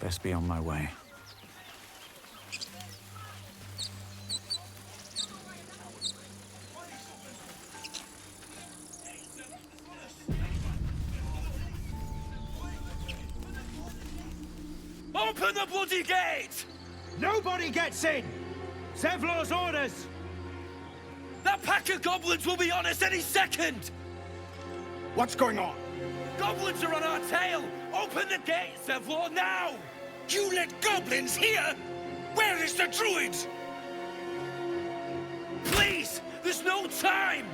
Best be on my way. Open the bloody gate! Nobody gets in! Zevlor's orders! That pack of goblins will be on us any second! What's going on? Goblins are on our tail! Open the gate, Zevlor, now! You let goblins here? Where is the druid? Please! There's no time!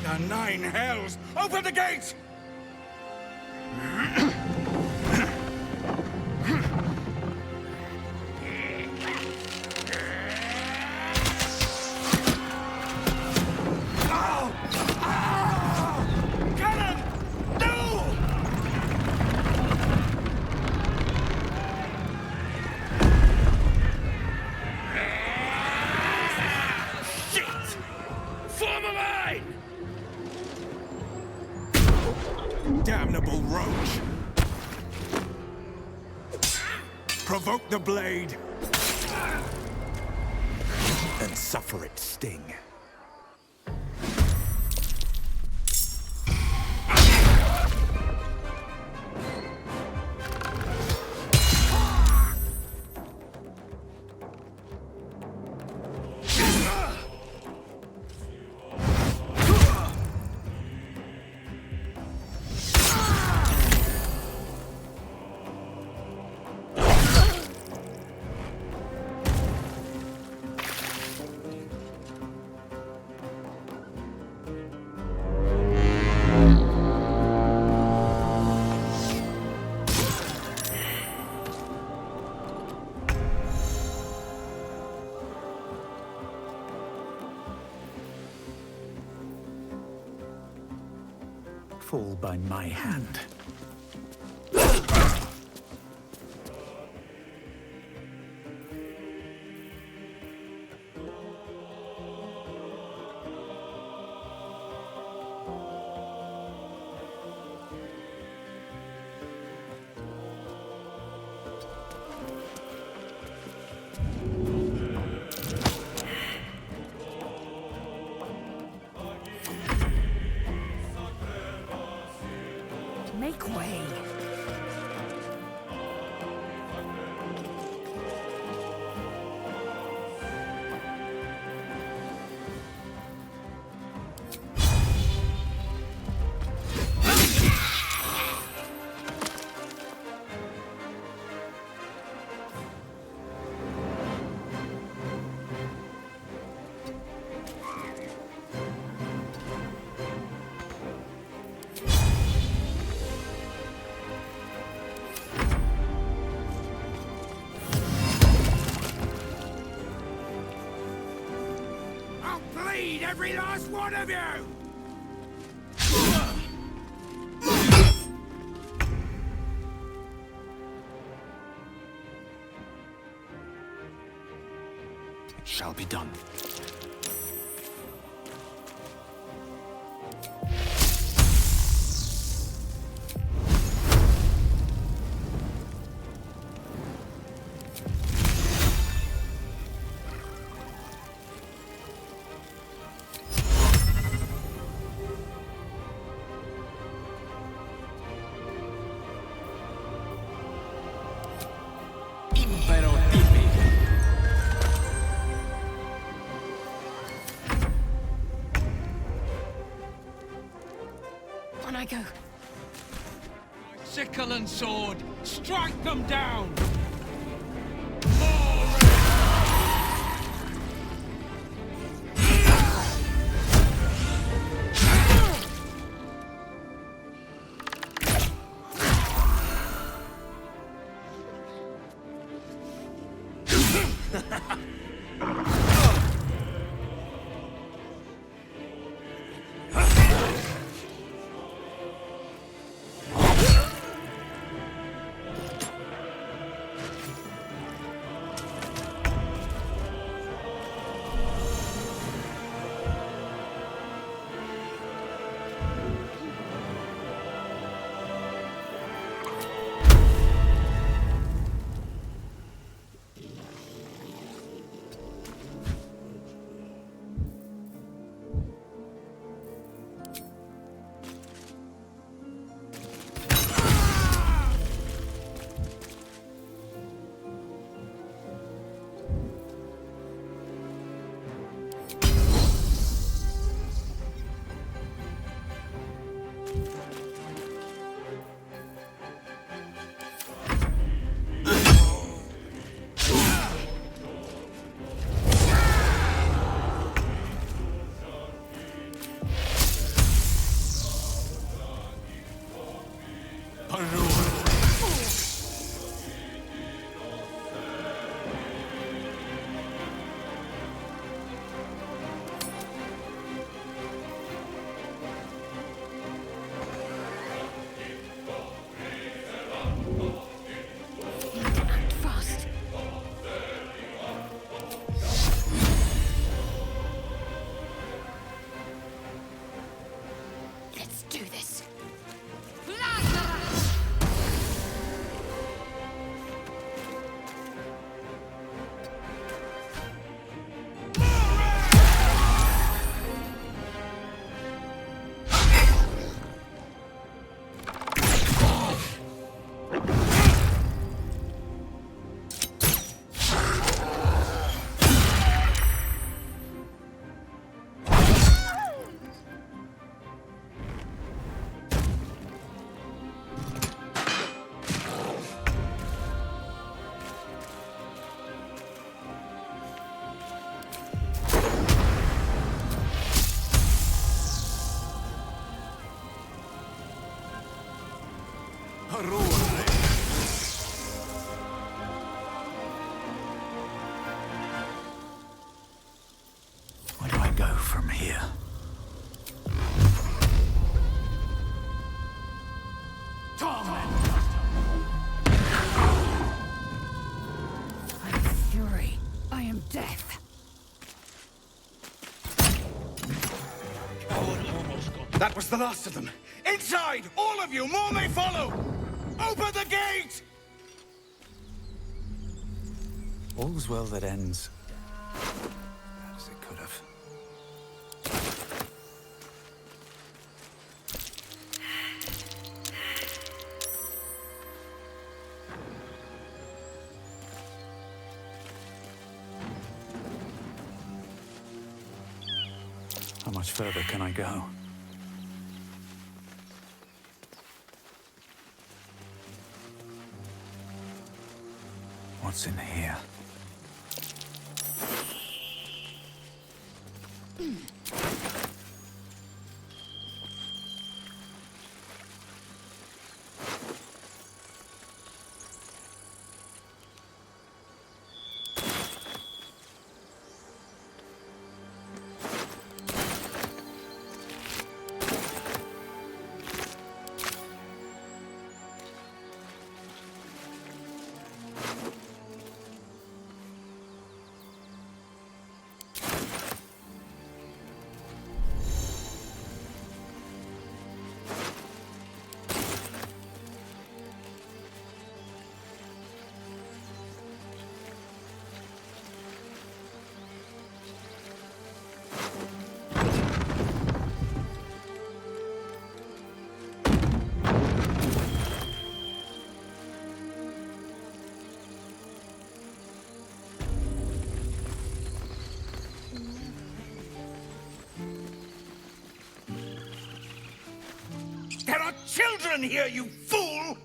The nine hells! Open the gate! Damnable roach! Provoke the blade, and suffer its sting. Fall by my hand. Make way. Every last one of you! It shall be done. On I go. Sickle and sword, strike them down! here. I am fury. I am death. That was the last of them. Inside! All of you! More may follow! Open the gate! All's well that ends as it could have. How much further can I go? What's in here? There are children here, you fool!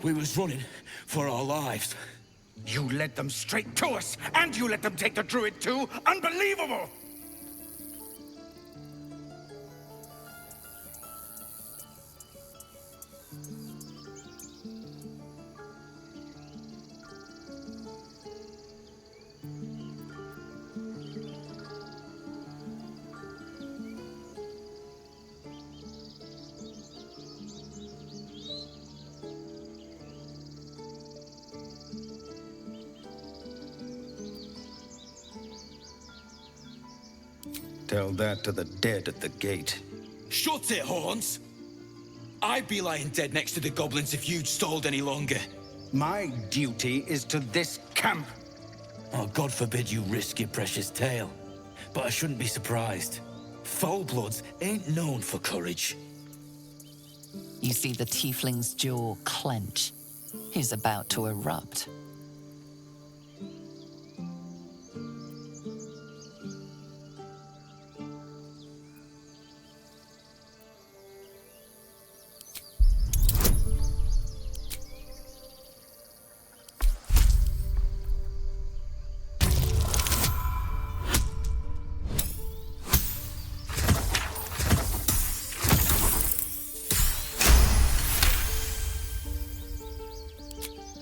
We was running for our lives. You led them straight to us, and you let them take the druid too? Unbelievable! Tell that to the dead at the gate. Shut it, Horns! I'd be lying dead next to the goblins if you'd stalled any longer. My duty is to this camp. Oh, God forbid you risk your precious tail. But I shouldn't be surprised. Foul-bloods ain't known for courage. You see the tiefling's jaw clench. He's about to erupt.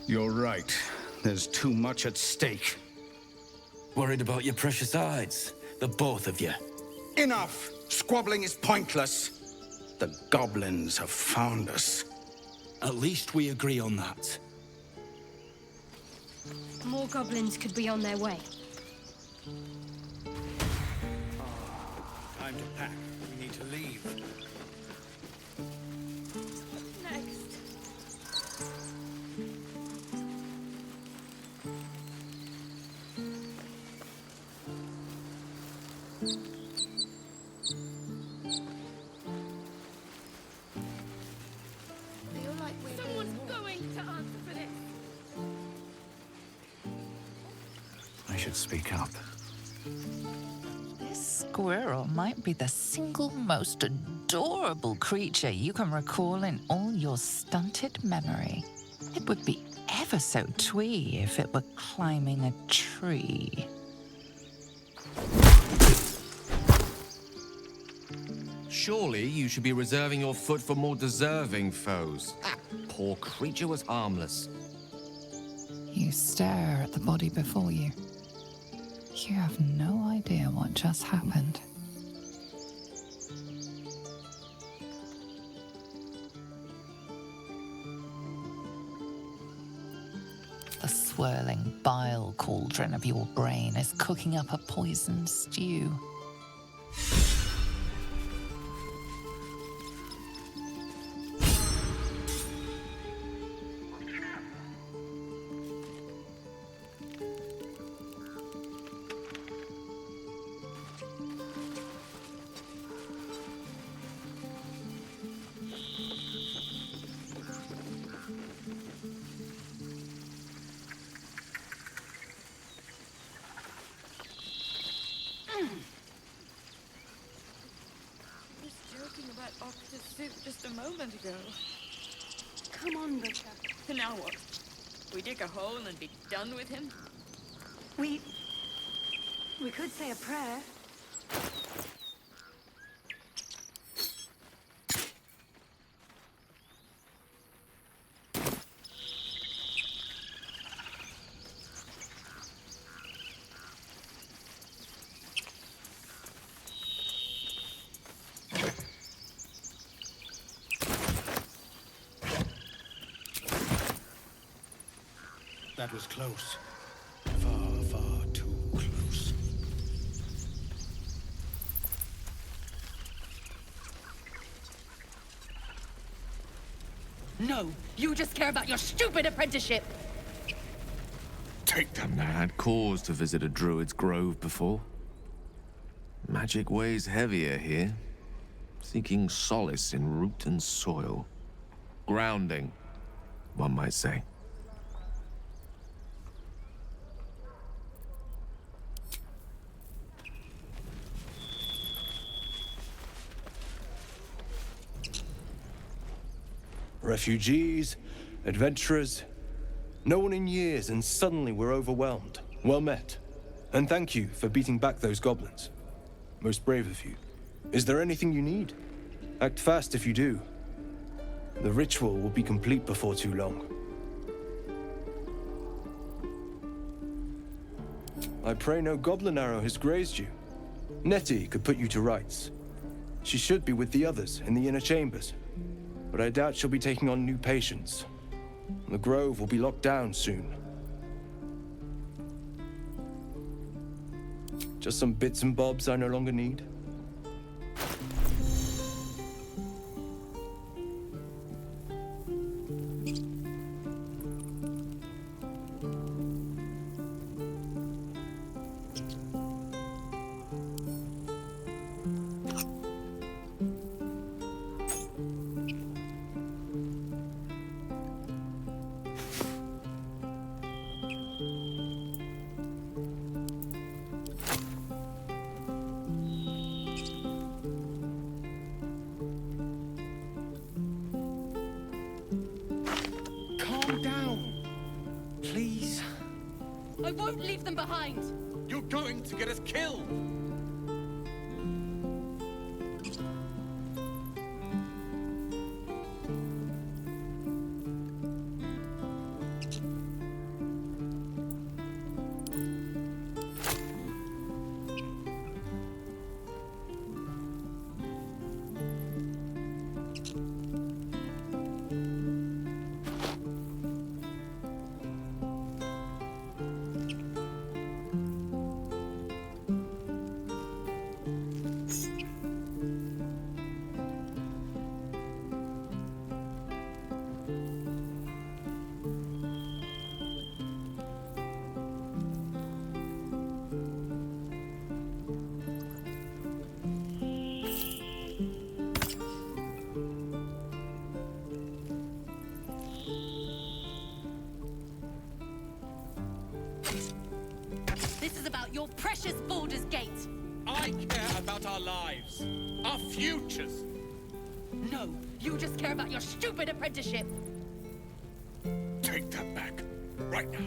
You're right. There's too much at stake. Worried about your precious hides? The both of you. Enough! Squabbling is pointless. The goblins have found us. At least we agree on that. More goblins could be on their way. Time to pack. We need to leave. Next. Feel like someone's going to answer for this. I should speak up. This squirrel might be the single most adorable creature you can recall in all your stunted memory. It would be ever so twee if it were climbing a tree. Surely you should be reserving your foot for more deserving foes. That poor creature was harmless. You stare at the body before you. You have no idea what just happened. swirling bile cauldron of your brain is cooking up a poisoned stew. Just a moment ago. Come on, Butcher. Now what? We dig a hole and be done with him? We could say a prayer. That was close. Far, far too close. No, you just care about your stupid apprenticeship. Take them. I had cause to visit a druid's grove before. Magic weighs heavier here, seeking solace in root and soil. Grounding, one might say. Refugees, adventurers, no one in years, and suddenly we're overwhelmed. Well met. And thank you for beating back those goblins. Most brave of you. Is there anything you need? Act fast if you do. The ritual will be complete before too long. I pray no goblin arrow has grazed you. Nettie could put you to rights. She should be with the others in the inner chambers. But I doubt she'll be taking on new patients. The grove will be locked down soon. Just some bits and bobs I no longer need. Calm down. Please. I won't leave them behind. You're going to get us killed. This is about your precious Baldur's Gate. I care about our lives. Our futures. No, you just care about your stupid apprenticeship. Take that back. Right now.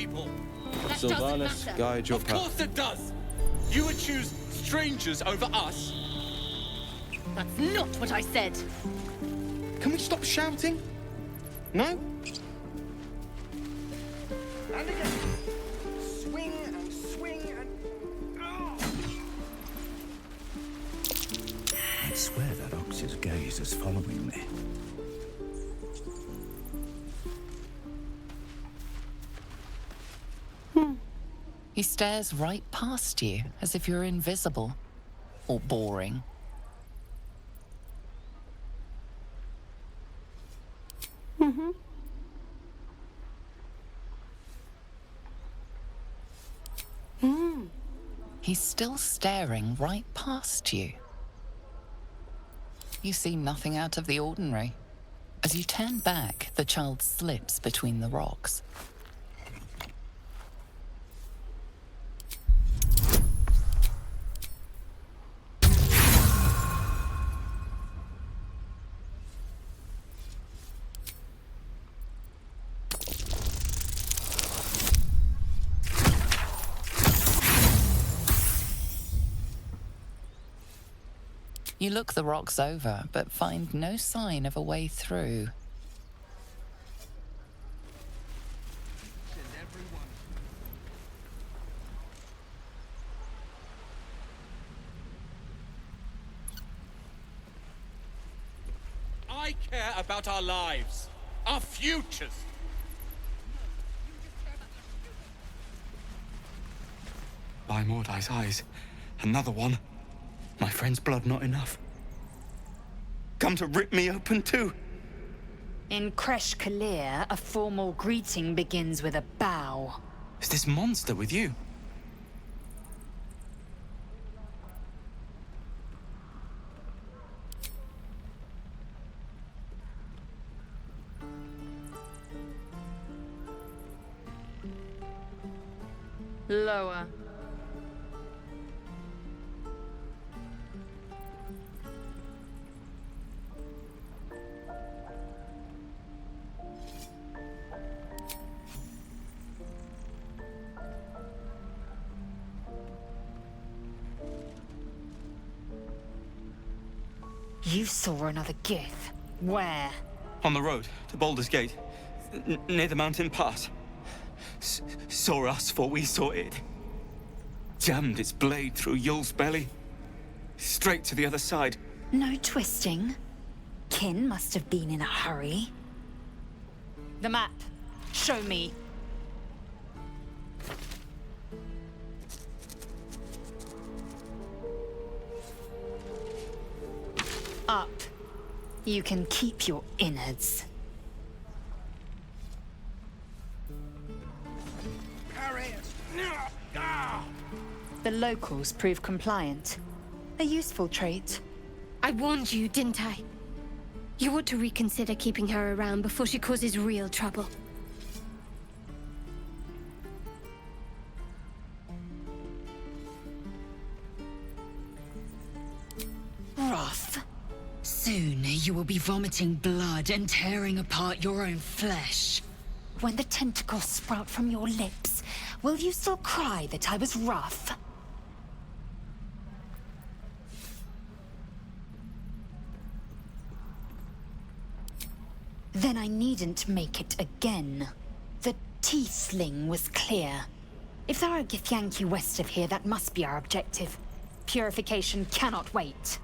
people. That Sylvanus, doesn't matter. guide your Of path. course it does. You would choose strangers over us. That's not what I said. Can we stop shouting? No? And again. Swing and swing and... Oh. I swear that ox's gaze is following me. He stares right past you, as if you're invisible. Or boring. He's still staring right past you. You see nothing out of the ordinary. As you turn back, the child slips between the rocks. You look the rocks over, but find no sign of a way through. I care about our lives, our futures. By Mordai's eyes, another one. My friend's blood not enough. Come to rip me open too. In Kresh Kalir, a formal greeting begins with a bow. Is this monster with you? Lower. You saw another gith. Where? On the road to Baldur's Gate, near the mountain pass. Saw us, for we saw it. Jammed its blade through Yul's belly. Straight to the other side. No twisting. Kin must have been in a hurry. The map. Show me. Up. You can keep your innards. The locals prove compliant. A useful trait. I warned you, didn't I? You ought to reconsider keeping her around before she causes real trouble. Rough. Soon you will be vomiting blood and tearing apart your own flesh. When the tentacles sprout from your lips, will you still cry that I was rough? Then I needn't make it again. The Tiefling was clear. If there are Githyanki west of here, that must be our objective. Purification cannot wait.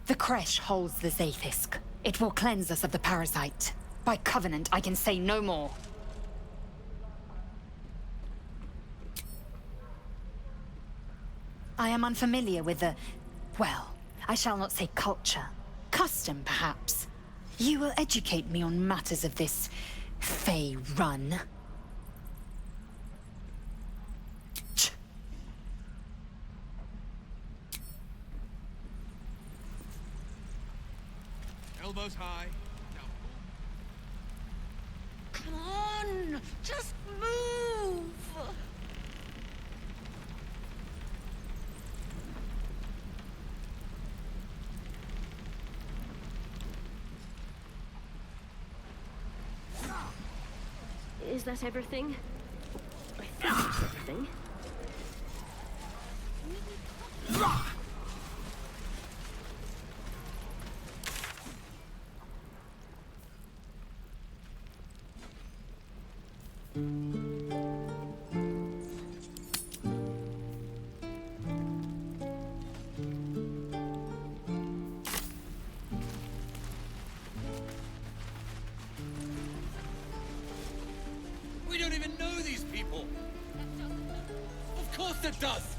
The Kresh holds the Zaithisk. It will cleanse us of the parasite. By covenant, I can say no more. I am unfamiliar with the... well, I shall not say culture. Custom, perhaps. You will educate me on matters of this... Fey run. Elbows high. Come on! Just move! Is that everything? I think it's everything. We don't even know these people. Of course it does.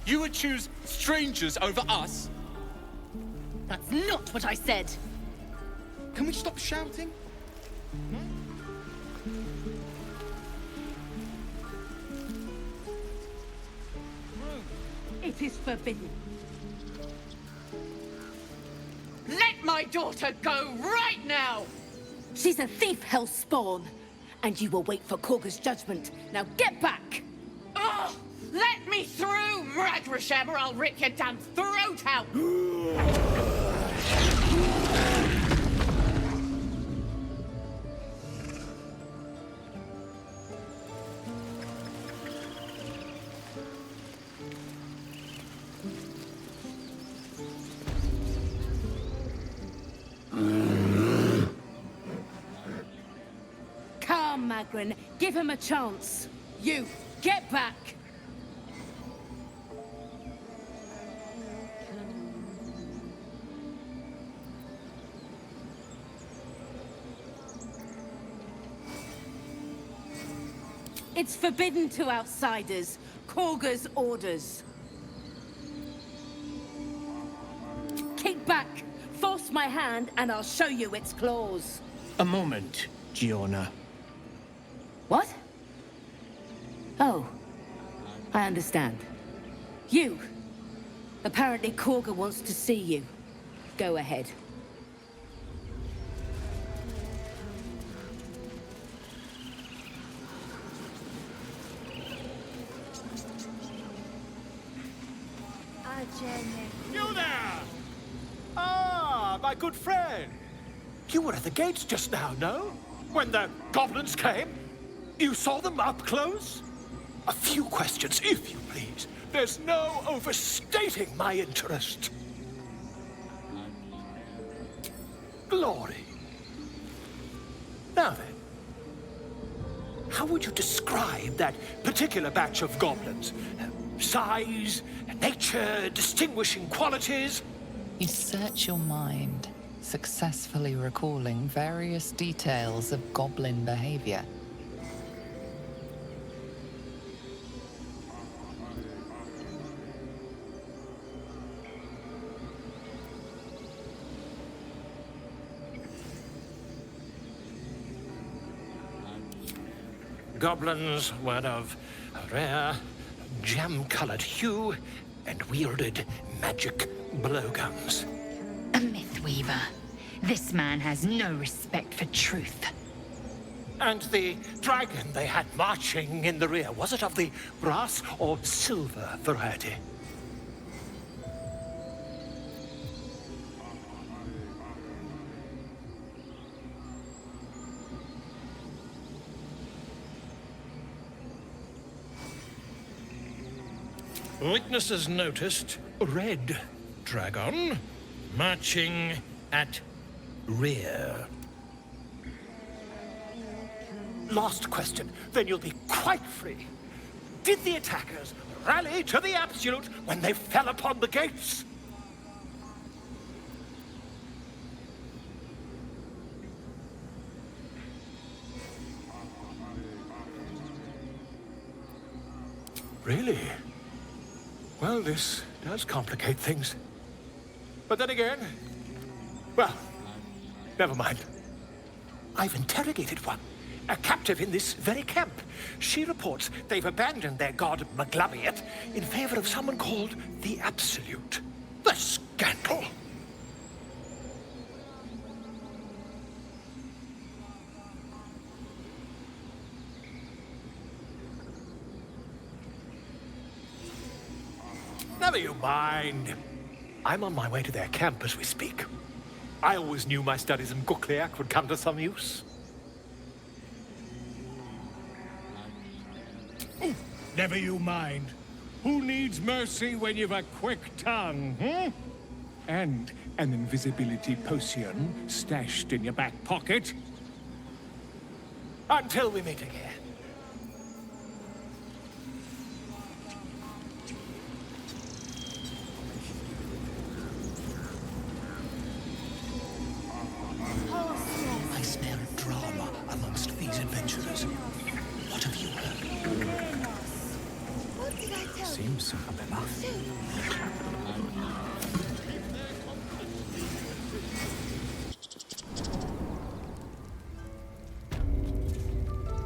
You would choose strangers over us? That's not what I said. Can we stop shouting? It is forbidden. Let my daughter go right now! She's a thief, hellspawn. And you will wait for Korga's judgment. Now get back! Oh, let me through, Mragrasham, or I'll rip your damn throat out! Come, Magrin, give him a chance. You, get back! It's forbidden to outsiders. Korga's orders. Kick back, force my hand, and I'll show you its claws. A moment, Giona. What? Oh, I understand. You. Apparently Korga wants to see you. Go ahead. You there! Ah, my good friend. You were at the gates just now, no? When the goblins came? You saw them up close? A few questions, if you please. There's no overstating my interest. Glory. Now then, how would you describe that particular batch of goblins? Size, nature, distinguishing qualities? You search your mind, successfully recalling various details of goblin behavior. Goblins were of a rare, jam-colored hue and wielded magic blowguns. A Mythweaver. This man has no respect for truth. And the dragon they had marching in the rear, was it of the brass or silver variety? Witnesses noticed red dragon marching at rear. Last question, then you'll be quite free. Did the attackers rally to the absolute when they fell upon the gates? Really? Well, this does complicate things. But then again, well, never mind. I've interrogated one, a captive in this very camp. She reports they've abandoned their god Maglabiet in favor of someone called the Absolute. The scandal! Never you mind. I'm on my way to their camp as we speak. I always knew my studies in Gukliak would come to some use. Never you mind. Who needs mercy when you've a quick tongue, hmm? And an invisibility potion stashed in your back pocket? Until we meet again. I smell drama amongst these adventurers. What have you heard? What did I tell you? Seems simple enough.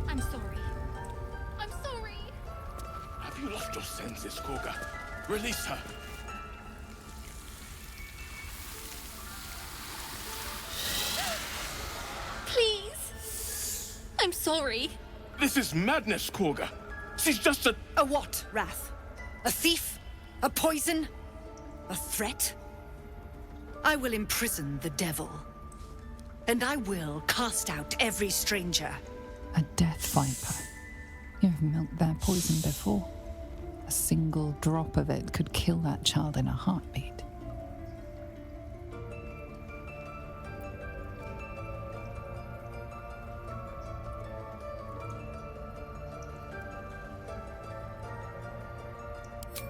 I'm sorry. I'm sorry. Have you lost your senses, Koga? Release her. Please. I'm sorry. This is madness, Koga. She's just a... A what, Wrath? A thief? A poison? A threat? I will imprison the devil. And I will cast out every stranger. A death viper. You've milked their poison before. A single drop of it could kill that child in a heartbeat.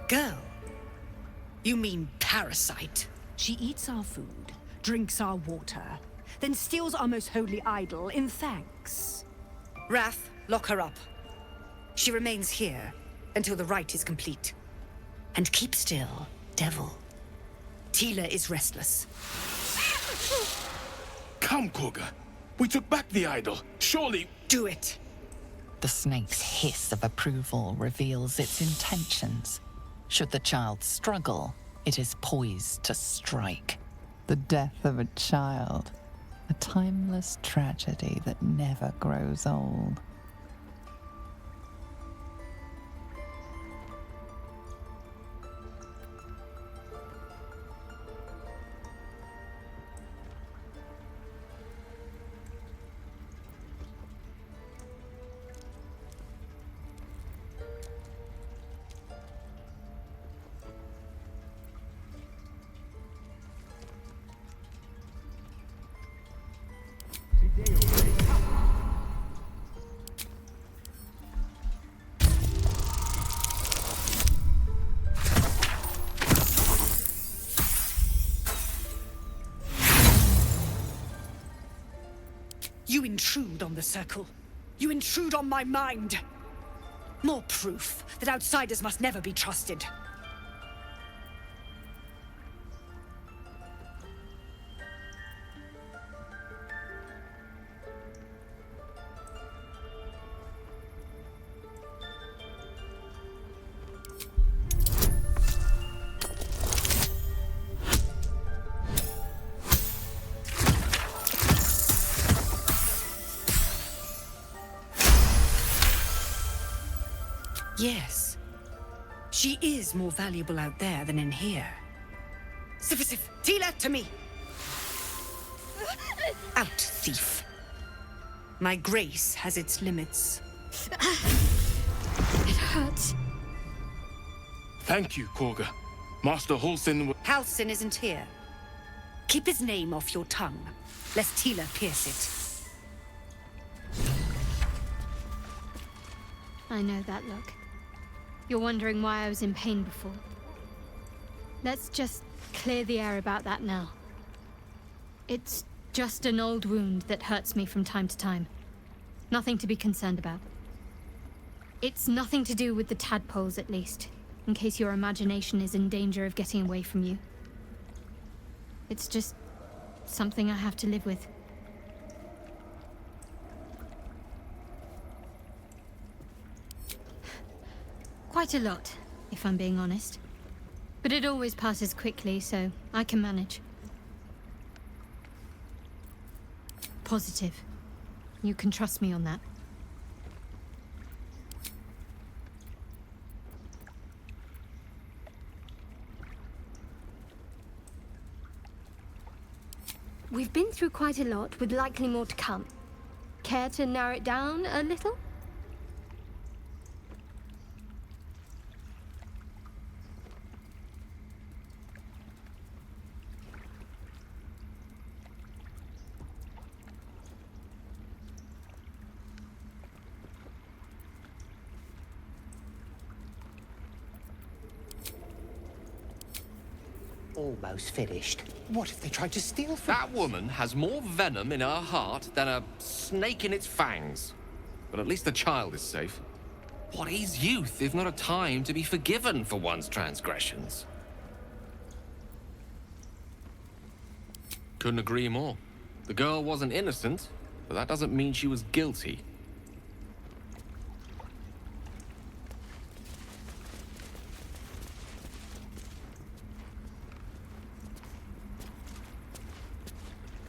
Girl? You mean parasite? She eats our food, drinks our water, then steals our most holy idol in thanks. Wrath, lock her up. She remains here until the rite is complete. And keep still, devil. Tila is restless. Come, Koga. We took back the idol. Surely... Do it. The snake's hiss of approval reveals its intentions. Should the child struggle, it is poised to strike. The death of a child. A timeless tragedy that never grows old. You intrude on the circle. You intrude on my mind. More proof that outsiders must never be trusted. Yes. She is more valuable out there than in here. Sif, Tila, to me! Out, thief. My grace has its limits. It hurts. Thank you, Koga. Master Halsin... Halsin isn't here. Keep his name off your tongue, lest Tila pierce it. I know that look. You're wondering why I was in pain before. Let's just clear the air about that now. It's just an old wound that hurts me from time to time. Nothing to be concerned about. It's nothing to do with the tadpoles, at least, in case your imagination is in danger of getting away from you. It's just something I have to live with. Quite a lot, if I'm being honest. But it always passes quickly, so I can manage. Positive. You can trust me on that. We've been through quite a lot, with likely more to come. Care to narrow it down a little? almost finished. What if they tried to steal from That woman has more venom in her heart than a snake in its fangs. But at least the child is safe. What is youth if not a time to be forgiven for one's transgressions? Couldn't agree more. The girl wasn't innocent, but that doesn't mean she was guilty.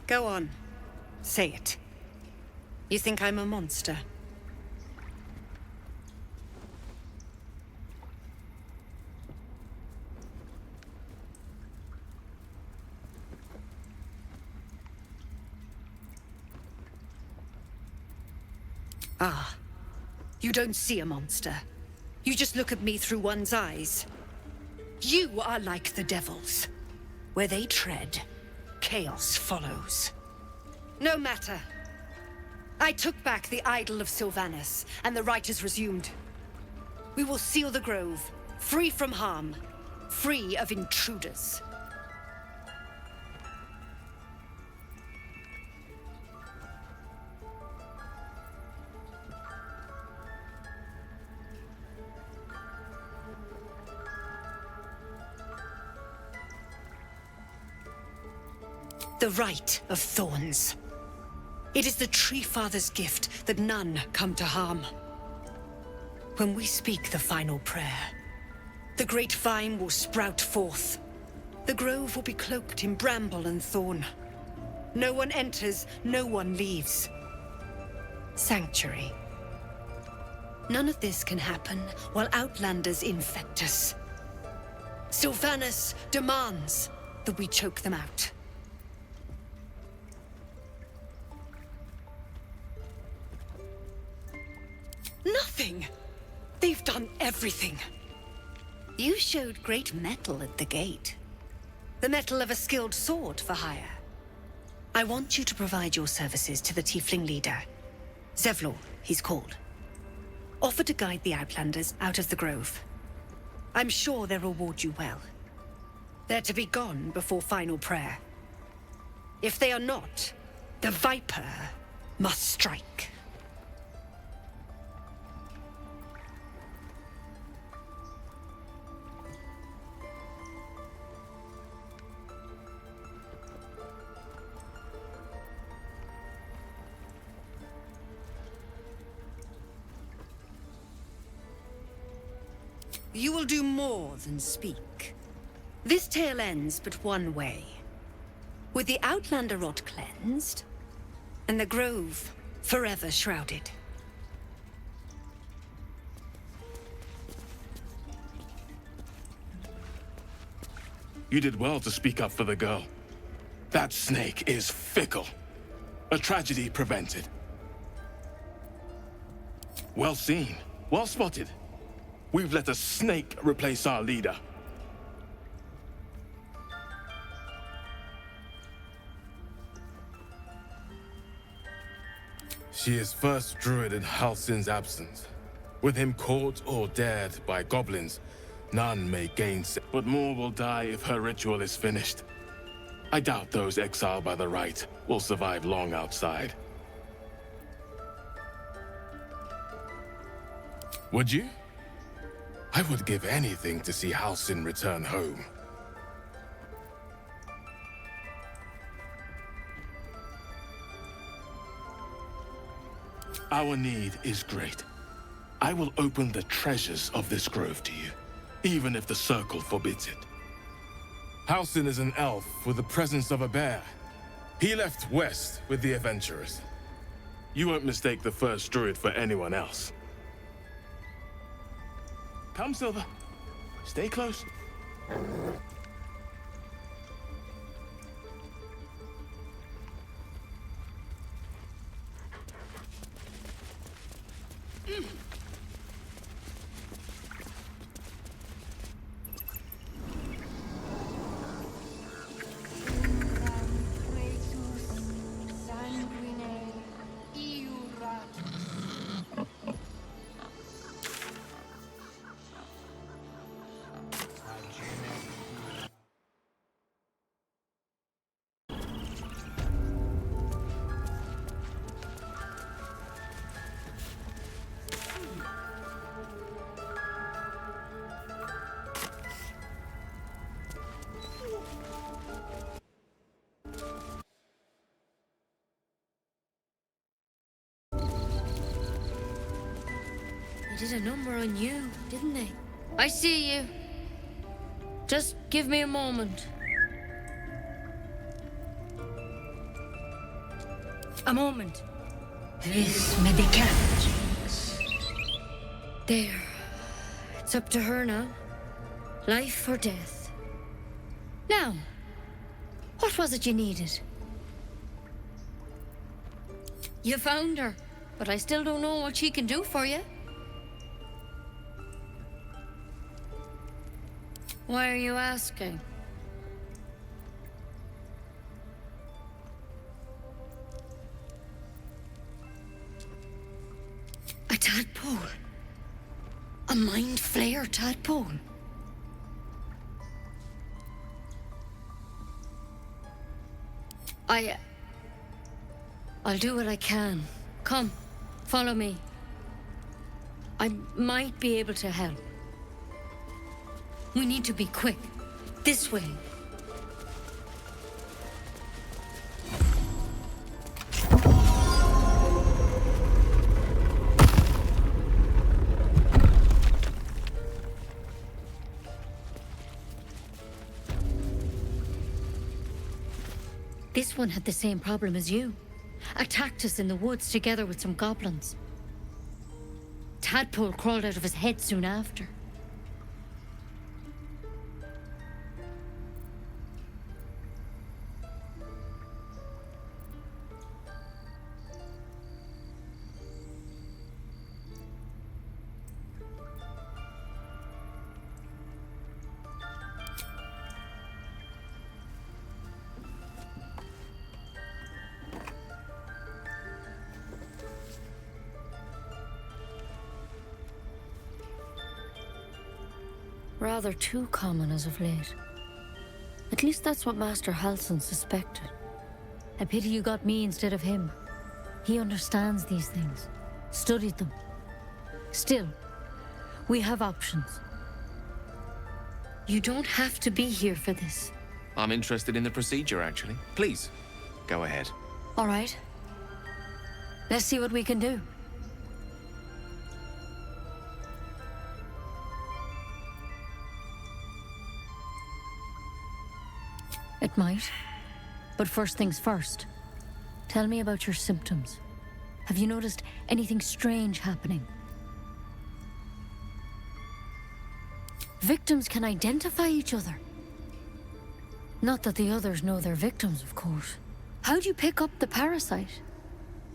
Go on. Say it. You think I'm a monster? Ah. You don't see a monster. You just look at me through one's eyes. You are like the devils. Where they tread, chaos follows. No matter. I took back the idol of Sylvanas, and the rite is resumed. We will seal the grove, free from harm, free of intruders. The Rite of Thorns. It is the Tree Father's gift that none come to harm. When we speak the final prayer, the great vine will sprout forth. The grove will be cloaked in bramble and thorn. No one enters, no one leaves. Sanctuary. None of this can happen while Outlanders infect us. Sylvanas demands that we choke them out. Nothing! They've done everything. You showed great mettle at the gate. The mettle of a skilled sword for hire. I want you to provide your services to the Tiefling leader. Zevlor, he's called. Offer to guide the Outlanders out of the grove. I'm sure they'll reward you well. They're to be gone before final prayer. If they are not, the Viper must strike. You will do more than speak. This tale ends but one way. With the Outlander rot cleansed, and the grove forever shrouded. You did well to speak up for the girl. That snake is fickle. A tragedy prevented. Well seen. Well spotted. We've let a snake replace our leader. She is first druid in Halsin's absence. With him caught or dared by goblins, none may gainsay. But more will die if her ritual is finished. I doubt those exiled by the rite will survive long outside. Would you? I would give anything to see Halsin return home. Our need is great. I will open the treasures of this grove to you, even if the Circle forbids it. Halsin is an elf with the presence of a bear. He left west with the adventurers. You won't mistake the first druid for anyone else. Come, Silver. Stay close. did a number on you, didn't they? I see you. Just give me a moment. A moment. This medicament. There. It's up to her now. Life or death. Now, what was it you needed? You found her, but I still don't know what she can do for you. Why are you asking? A tadpole. A mind flayer tadpole. I'll do what I can. Come, follow me. I might be able to help. We need to be quick. This way. This one had the same problem as you. Attacked us in the woods together with some goblins. Tadpole crawled out of his head soon after. Rather too common as of late. At least that's what Master Halsin suspected. A pity you got me instead of him. He understands these things, studied them. Still, we have options. You don't have to be here for this. I'm interested in the procedure, actually. Please, go ahead. All right. Let's see what we can do. It might. But first things first. Tell me about your symptoms. Have you noticed anything strange happening? Victims can identify each other. Not that the others know they're victims, of course. How'd you pick up the parasite?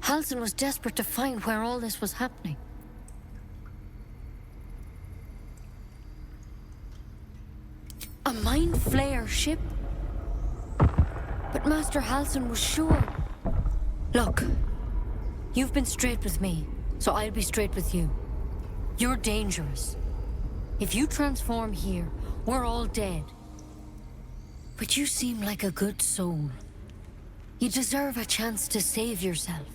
Halsin was desperate to find where all this was happening. A mind flayer ship? But Master Halsin was sure. Look, you've been straight with me, so I'll be straight with you. You're dangerous. If you transform here, we're all dead. But you seem like a good soul. You deserve a chance to save yourself.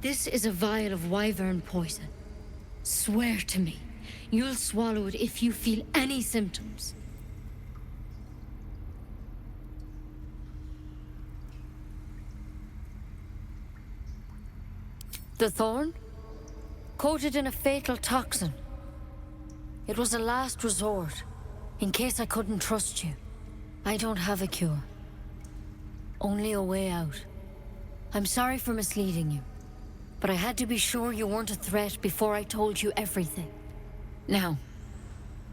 This is a vial of wyvern poison. Swear to me, you'll swallow it if you feel any symptoms. The thorn? Coated in a fatal toxin. It was a last resort, in case I couldn't trust you. I don't have a cure. Only a way out. I'm sorry for misleading you, but I had to be sure you weren't a threat before I told you everything. Now,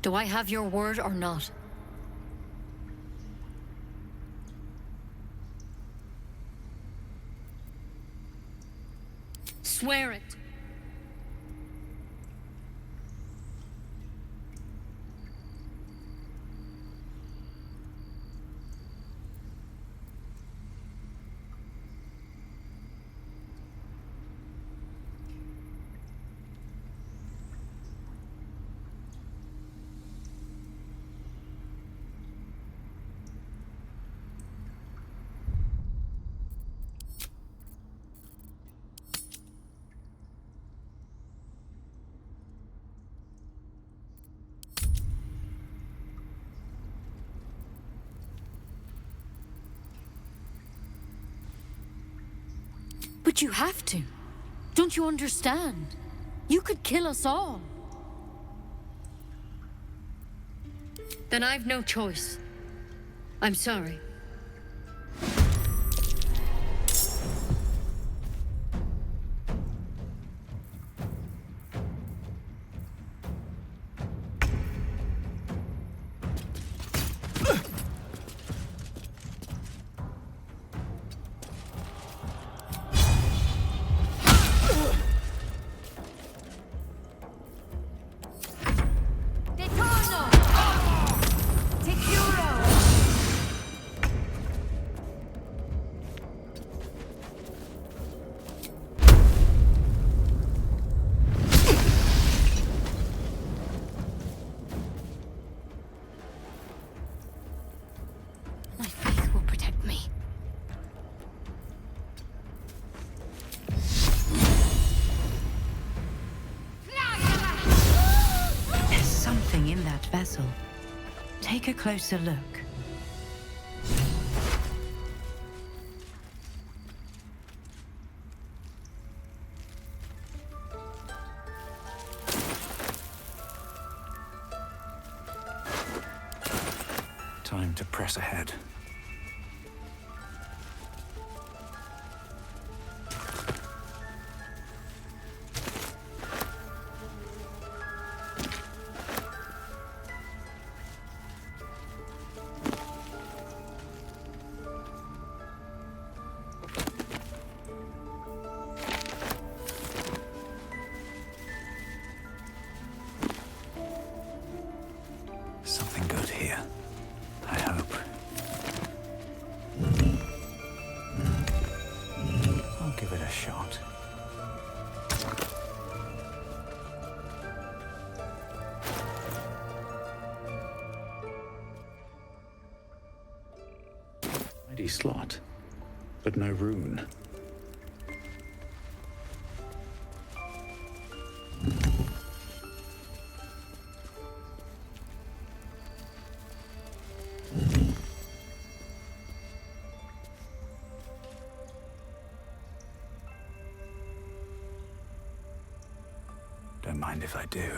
do I have your word or not? Swear it. But you have to. Don't you understand? You could kill us all. Then I've no choice. I'm sorry. My faith will protect me. There's something in that vessel. Take a closer look. Time to press ahead. Something good here. I hope. I'll give it a shot. Mighty slot, but no rune. Don't mind if I do.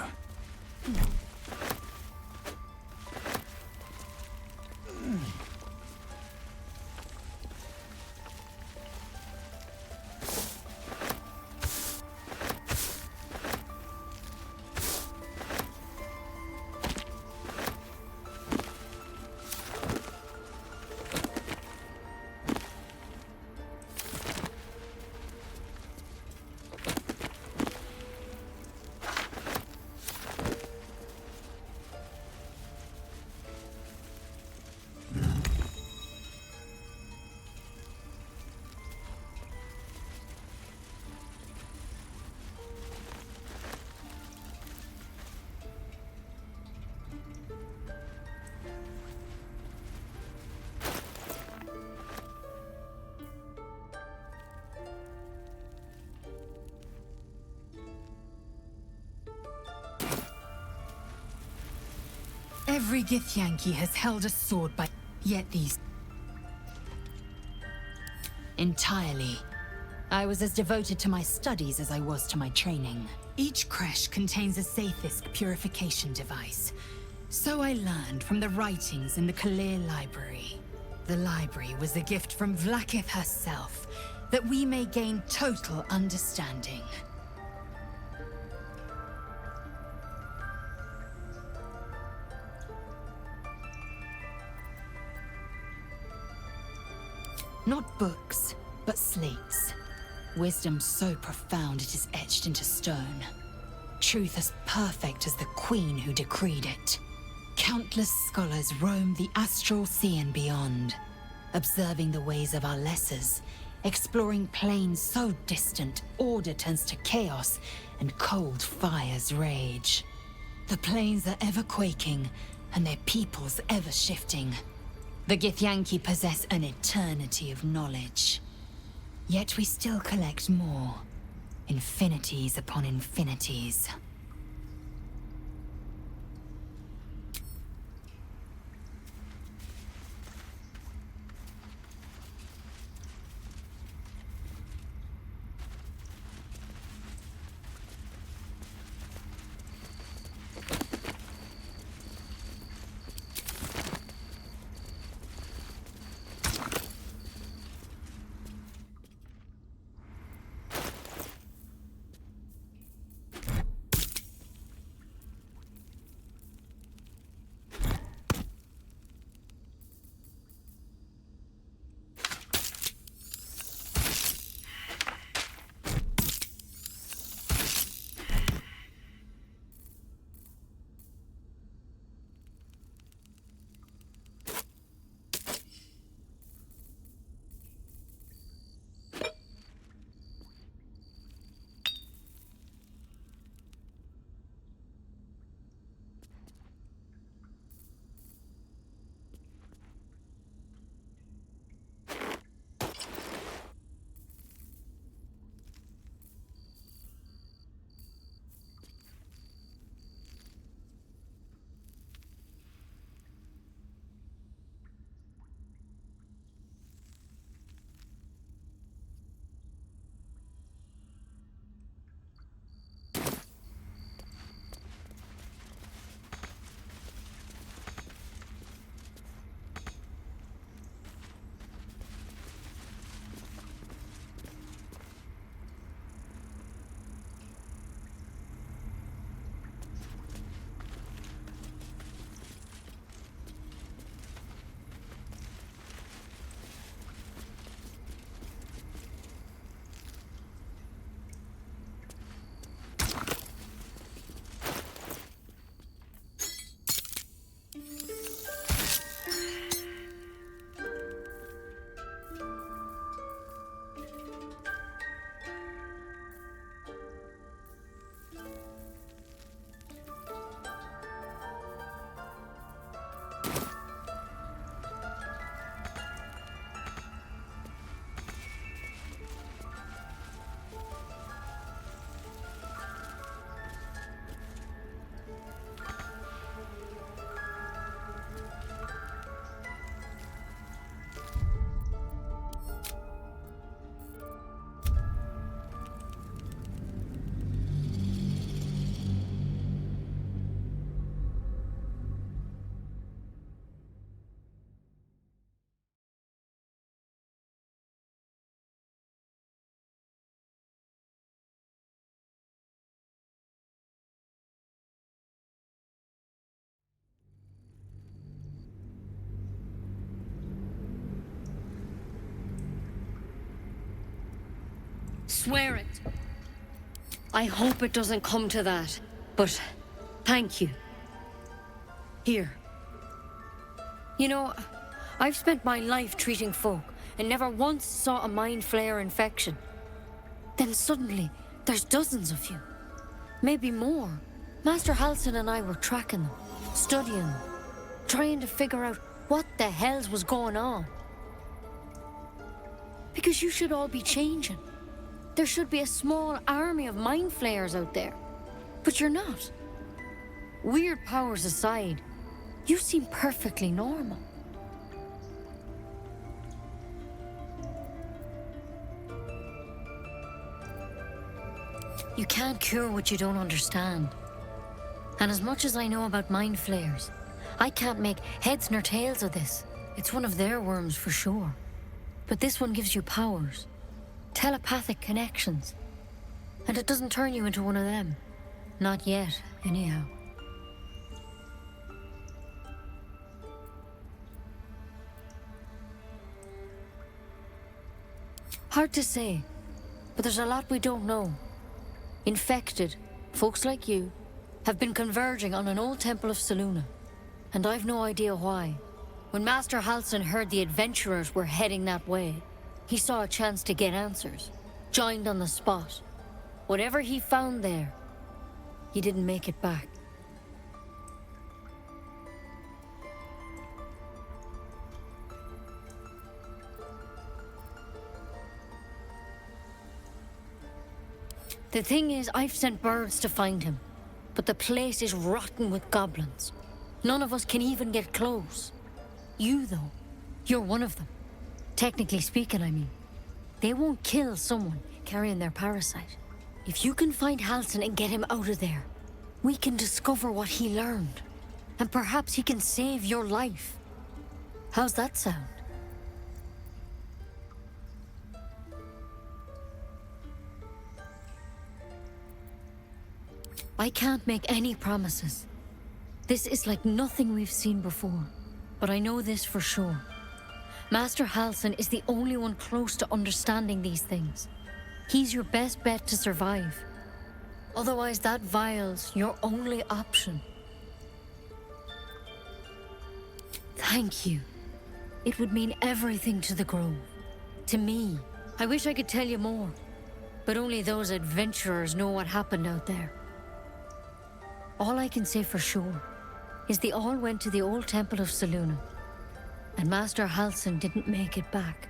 Every Githyanki has held a sword by... Yet these... Entirely. I was as devoted to my studies as I was to my training. Each creche contains a Zaithisk purification device. So I learned from the writings in the Kalir Library. The library was a gift from Vlaakith herself, that we may gain total understanding. Not books, but slates. Wisdom so profound it is etched into stone. Truth as perfect as the queen who decreed it. Countless scholars roam the astral sea and beyond, observing the ways of our lessers, exploring planes so distant order turns to chaos and cold fires rage. The planes are ever quaking, and their peoples ever shifting. The Githyanki possess an eternity of knowledge. Yet we still collect more. Infinities upon infinities. swear it. I hope it doesn't come to that, but thank you. Here. You know, I've spent my life treating folk and never once saw a mind flayer infection. Then suddenly, there's dozens of you. Maybe more. Master Halsin and I were tracking them, studying them, trying to figure out what the hells was going on. Because you should all be changing. There should be a small army of mind flayers out there. But you're not. Weird powers aside, you seem perfectly normal. You can't cure what you don't understand. And as much as I know about mind flayers, I can't make heads nor tails of this. It's one of their worms for sure. But this one gives you powers. Telepathic connections. And it doesn't turn you into one of them. Not yet, anyhow. Hard to say, but there's a lot we don't know. Infected, folks like you, have been converging on an old temple of Selûne, and I've no idea why. When Master Halsin heard the adventurers were heading that way, he saw a chance to get answers, joined on the spot. Whatever he found there, he didn't make it back. The thing is, I've sent birds to find him, but the place is rotten with goblins. None of us can even get close. You, though, you're one of them. Technically speaking, I mean. They won't kill someone carrying their parasite. If you can find Halsin and get him out of there, we can discover what he learned. And perhaps he can save your life. How's that sound? I can't make any promises. This is like nothing we've seen before. But I know this for sure. Master Halsin is the only one close to understanding these things. He's your best bet to survive. Otherwise, that vial's your only option. Thank you. It would mean everything to the Grove. To me. I wish I could tell you more. But only those adventurers know what happened out there. All I can say for sure is they all went to the old temple of Selûne. And Master Halsin didn't make it back.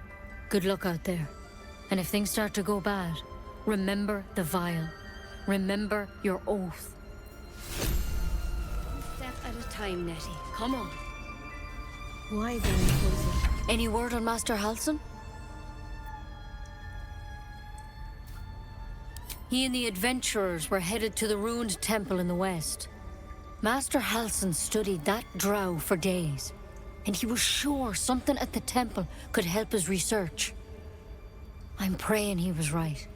Good luck out there. And if things start to go bad, remember the vial. Remember your oath. One step at a time, Nettie. Come on. Why then, Poison? Any word on Master Halsin? He and the adventurers were headed to the ruined temple in the west. Master Halsin studied that drow for days, and he was sure something at the temple could help his research. I'm praying he was right.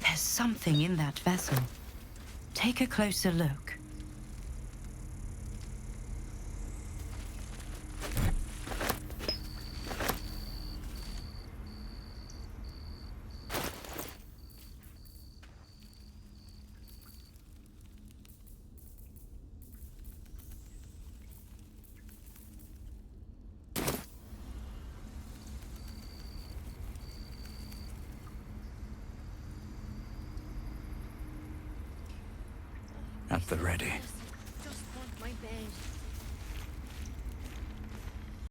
There's something in that vessel. Take a closer look. At the ready.